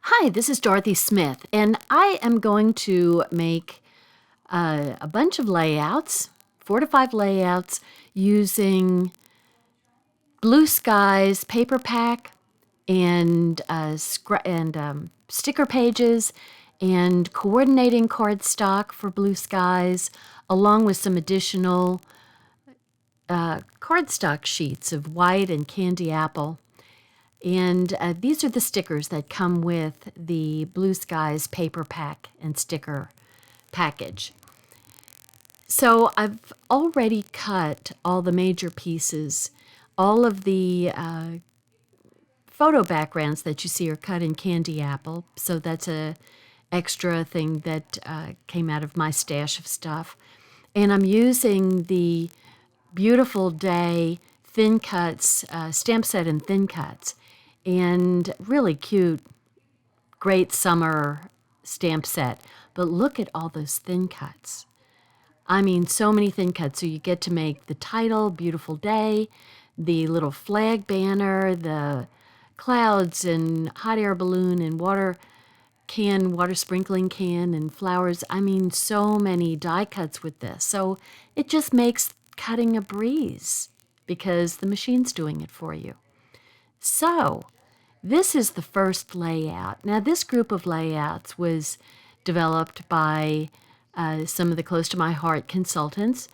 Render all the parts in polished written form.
Hi, this is Dorothy Smith, and I am going to make a bunch of layouts, 4 to 5 layouts, using Blue Skies paper pack and sticker pages and coordinating cardstock for Blue Skies, along with some additional cardstock sheets of white and candy apple. And these are the stickers that come with the Blue Skies paper pack and sticker package. So I've already cut all the major pieces. All of the photo backgrounds that you see are cut in candy apple. So that's a extra thing that came out of my stash of stuff. And I'm using the Beautiful Day thin cuts, stamp set and thin cuts, and really cute, great summer stamp set. But look at all those thin cuts. I mean, so many thin cuts. So you get to make the title, Beautiful Day, the little flag banner, the clouds and hot air balloon and water sprinkling can and flowers. I mean, so many die cuts with this. So it just makes cutting a breeze because the machine's doing it for you. So this is the first layout. Now, this group of layouts was developed by some of the close to my heart consultants,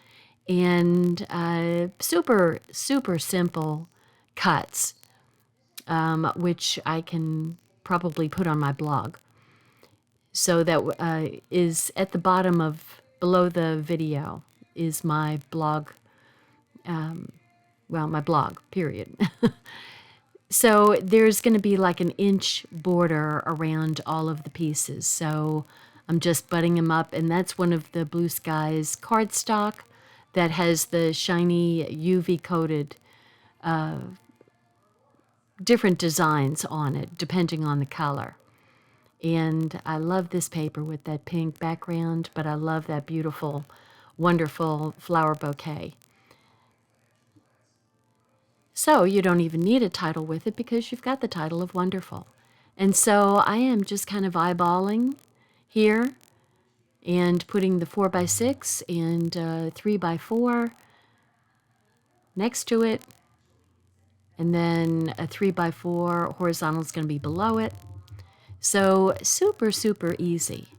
and super, super simple cuts, which I can probably put on my blog. So that is at the bottom of, below the video, is my blog, my blog, period. So there's going to be like an inch border around all of the pieces. So I'm just butting them up, and that's one of the Blue Skies cardstock that has the shiny UV coated different designs on it, depending on the color. And I love this paper with that pink background, but I love that beautiful, wonderful flower bouquet. So you don't even need a title with it because you've got the title of Wonderful. And so I am just kind of eyeballing here and putting the 4x6 and 3x4 next to it. And then a 3x4 horizontal is going to be below it. So super, super easy.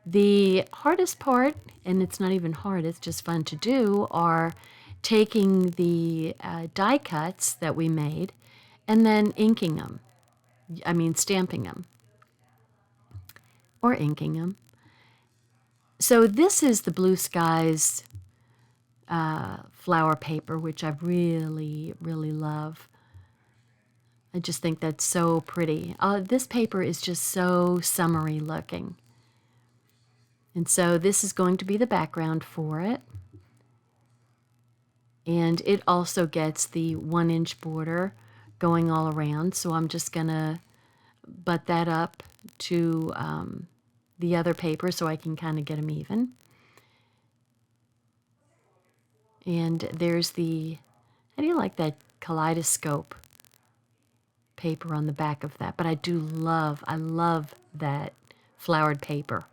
The hardest part, and it's not even hard, it's just fun to do, are taking the die cuts that we made and then inking them. I mean, stamping them or inking them. So this is the Blue Skies flower paper, which I really, really love. I just think that's so pretty. This paper is just so summery looking. And so this is going to be the background for it. And it also gets the 1-inch border going all around. So I'm just going to butt that up to the other paper so I can kind of get them even. And there's the, how do you like that kaleidoscope paper on the back of that? But I love that flowered paper.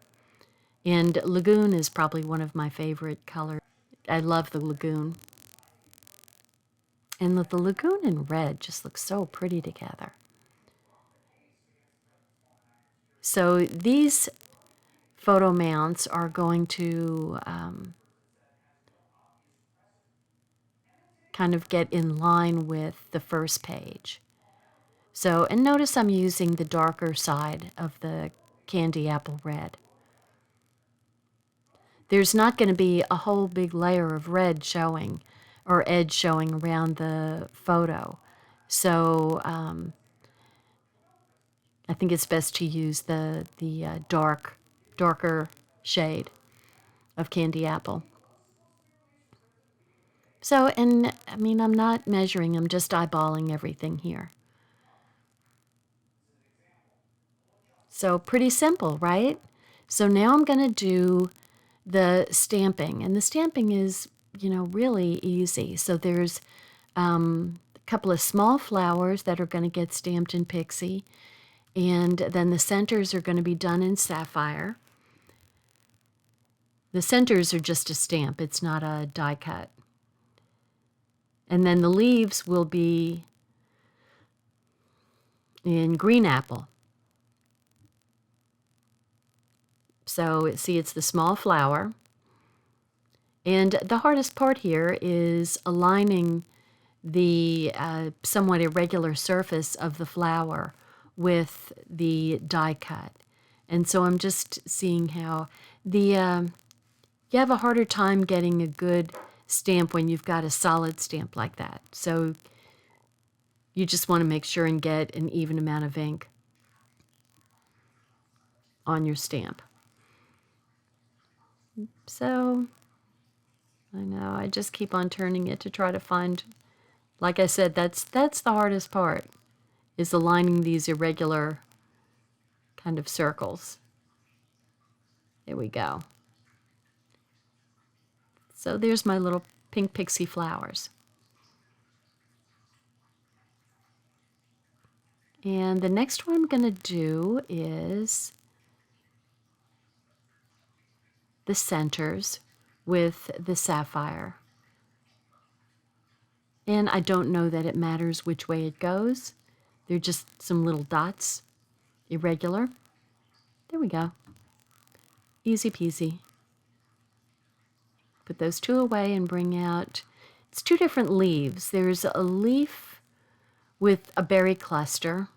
And Lagoon is probably one of my favorite colors. I love the Lagoon. And the Lagoon in red just looks so pretty together. So these photo mounts are going to kind of get in line with the first page. So, and notice I'm using the darker side of the candy apple red. There's not going to be a whole big layer of red showing or edge showing around the photo. So I think it's best to use the darker shade of candy apple. So, and I mean, I'm not measuring, I'm just eyeballing everything here. So pretty simple, right? So now I'm going to do the stamping, and the stamping is, really easy. So there's a couple of small flowers that are going to get stamped in Pixie, And then the centers are going to be done in sapphire. The centers are just a stamp. It's not a die cut. And then the leaves will be in green apple. So see, it's the small flower. And the hardest part here is aligning the somewhat irregular surface of the flower with the die cut. And so I'm just seeing how you have a harder time getting a good stamp when you've got a solid stamp like that. So you just want to make sure and get an even amount of ink on your stamp. So I know, I just keep on turning it to try to find, like I said, that's the hardest part, is aligning these irregular kind of circles. There we go. So there's my little pink pixie flowers. And the next one I'm going to do is the centers with the sapphire. And I don't know that it matters which way it goes. They're just some little dots, irregular. There we go. Easy peasy. Put those two away and bring out, it's two different leaves. There's a leaf with a berry cluster.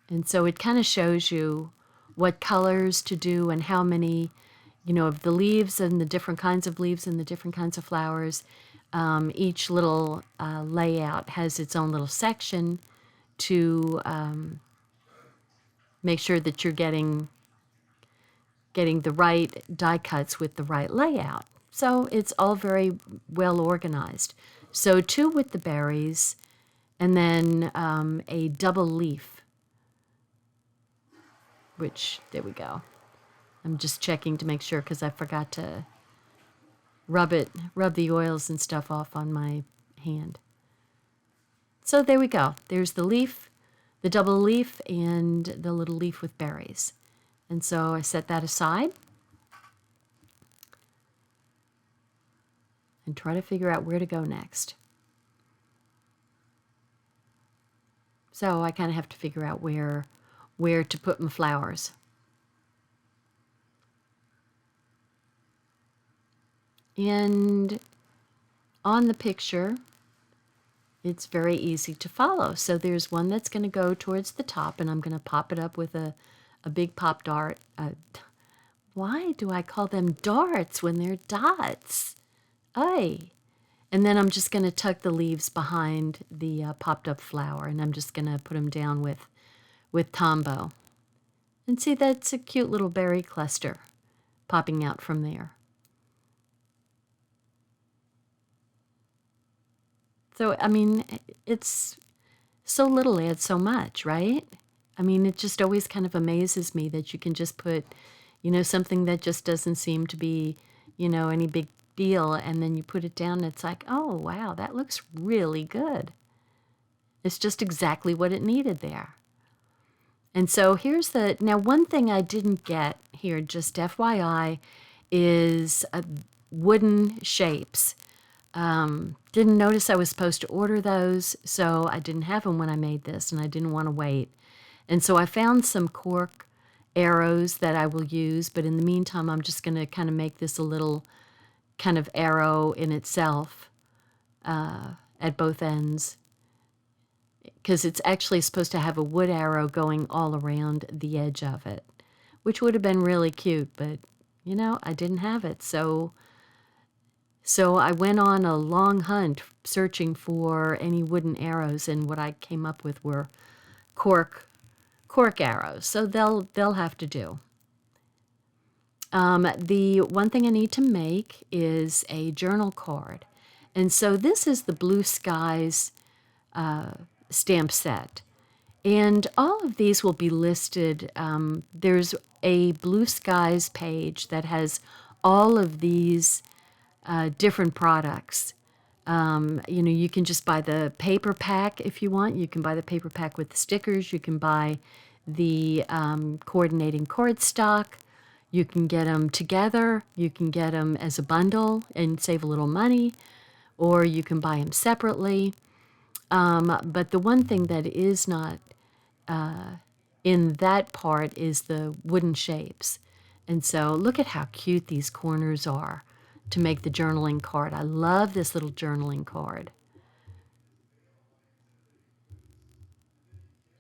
And so it kind of shows you what colors to do and how many, of the leaves and the different kinds of leaves and the different kinds of flowers. Each little layout has its own little section to make sure that you're getting the right die cuts with the right layout. So it's all very well organized. So two with the berries, and then a double leaf, which, there we go. I'm just checking to make sure because I forgot to rub the oils and stuff off on my hand. So there we go. There's the leaf, the double leaf, and the little leaf with berries. And so I set that aside and try to figure out where to go next. So I kind of have to figure out where to put my flowers. And on the picture, it's very easy to follow. So there's one that's going to go towards the top, and I'm going to pop it up with a big pop dart. Why do I call them darts when they're dots? Ay. And then I'm just going to tuck the leaves behind the popped up flower, and I'm just going to put them down with Tombow. And see, that's a cute little berry cluster popping out from there. So, I mean, it's so little adds so much, right? I mean, it just always kind of amazes me that you can just put, something that just doesn't seem to be, any big deal, and then you put it down and it's like, oh, wow, that looks really good. It's just exactly what it needed there. And so here's now one thing I didn't get here, just FYI, is wooden shapes. Didn't notice I was supposed to order those, so I didn't have them when I made this, and I didn't want to wait. And so I found some cork arrows that I will use, but in the meantime, I'm just going to kind of make this a little kind of arrow in itself at both ends, because it's actually supposed to have a wood arrow going all around the edge of it, which would have been really cute, but, I didn't have it, so I went on a long hunt searching for any wooden arrows, and what I came up with were cork arrows. So they'll have to do. The one thing I need to make is a journal card. And so this is the Blue Skies stamp set. And all of these will be listed. There's a Blue Skies page that has all of these different products You can just buy the paper pack if you want. You can buy the paper pack with the stickers. You can buy the coordinating cardstock. You can get them together. You can get them as a bundle and save a little money, or you can buy them separately. But the one thing that is not in that part is the wooden shapes. And so look at how cute these corners are to make the journaling card. I love this little journaling card.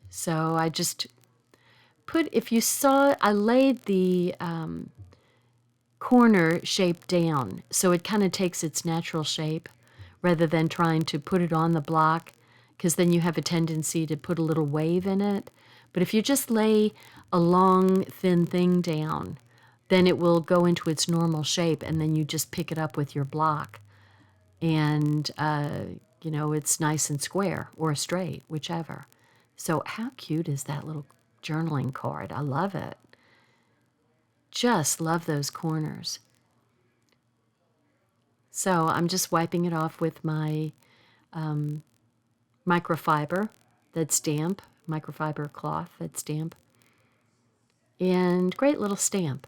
So I just if you saw, I laid the corner shape down so it kind of takes its natural shape rather than trying to put it on the block, because then you have a tendency to put a little wave in it. But if you just lay a long, thin thing down, then it will go into its normal shape, and then you just pick it up with your block. And, it's nice and square or straight, whichever. So how cute is that little journaling card? I love it. Just love those corners. So I'm just wiping it off with my microfiber that's damp, microfiber cloth that's damp. And great little stamp.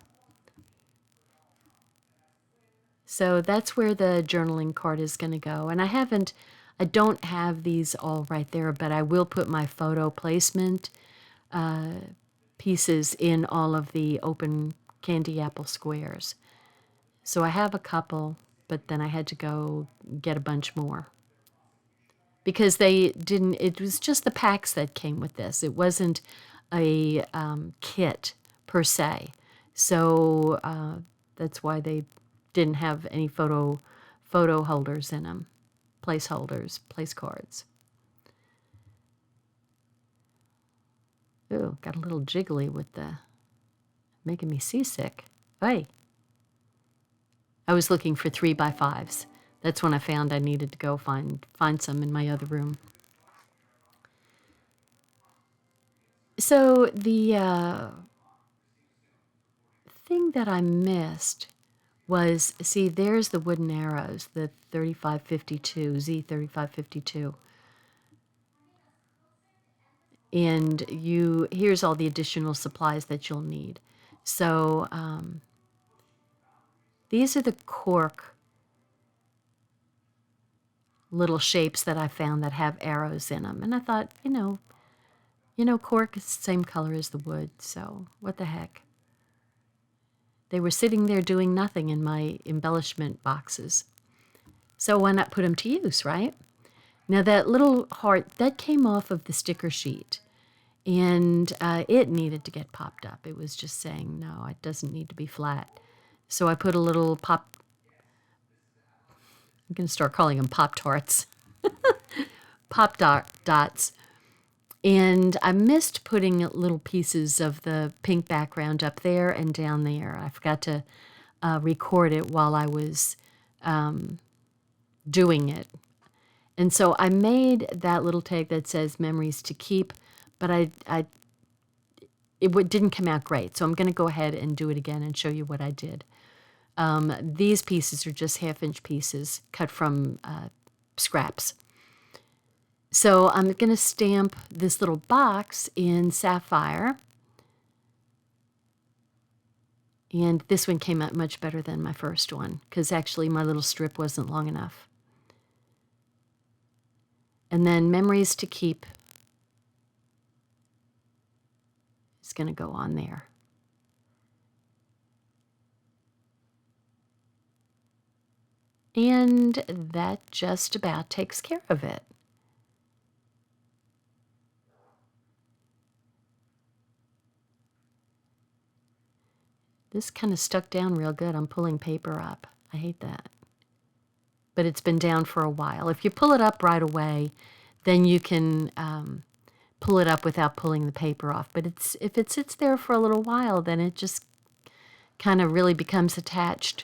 So that's where the journaling card is going to go. And I don't have these all right there, but I will put my photo placement pieces in all of the open candy apple squares. So I have a couple, but then I had to go get a bunch more. Because it was just the packs that came with this. It wasn't a kit per se. So that's why they didn't have any photo holders in them, placeholders, place cards. Ooh, got a little jiggly with making me seasick. Hey. I was looking for 3x5s. That's when I found I needed to go find some in my other room. So the thing that I missed was, see, there's the wooden arrows, the 3552, Z3552. And here's all the additional supplies that you'll need. So these are the cork little shapes that I found that have arrows in them. And I thought, cork is the same color as the wood, so what the heck. They were sitting there doing nothing in my embellishment boxes. So why not put them to use, right? Now that little heart, that came off of the sticker sheet. And it needed to get popped up. It was just saying, no, it doesn't need to be flat. So I put a little I'm going to start calling them Pop-Tarts. Dots. And I missed putting little pieces of the pink background up there and down there. I forgot to record it while I was doing it. And so I made that little tag that says memories to keep, but it didn't come out great. So I'm going to go ahead and do it again and show you what I did. These pieces are just 1/2-inch pieces cut from scraps. So I'm going to stamp this little box in sapphire. And this one came out much better than my first one, because actually my little strip wasn't long enough. And then memories to keep is going to go on there. And that just about takes care of it. This kind of stuck down real good. I'm pulling paper up. I hate that. But it's been down for a while. If you pull it up right away, then you can pull it up without pulling the paper off. But if it sits there for a little while, then it just kind of really becomes attached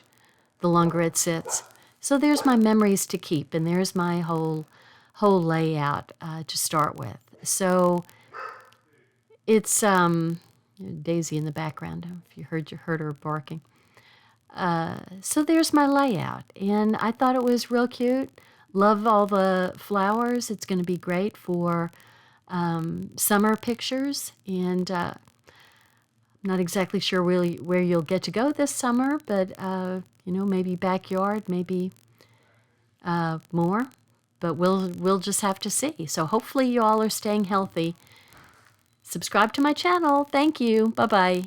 the longer it sits. So there's my memories to keep, and there's my whole layout to start with. So it's Daisy in the background, if you heard her barking. So there's my layout, and I thought it was real cute. Love all the flowers. It's going to be great for summer pictures. And I'm not exactly sure really where you'll get to go this summer, but maybe backyard, maybe more. But we'll just have to see. So hopefully you all are staying healthy. Subscribe to my channel. Thank you. Bye-bye.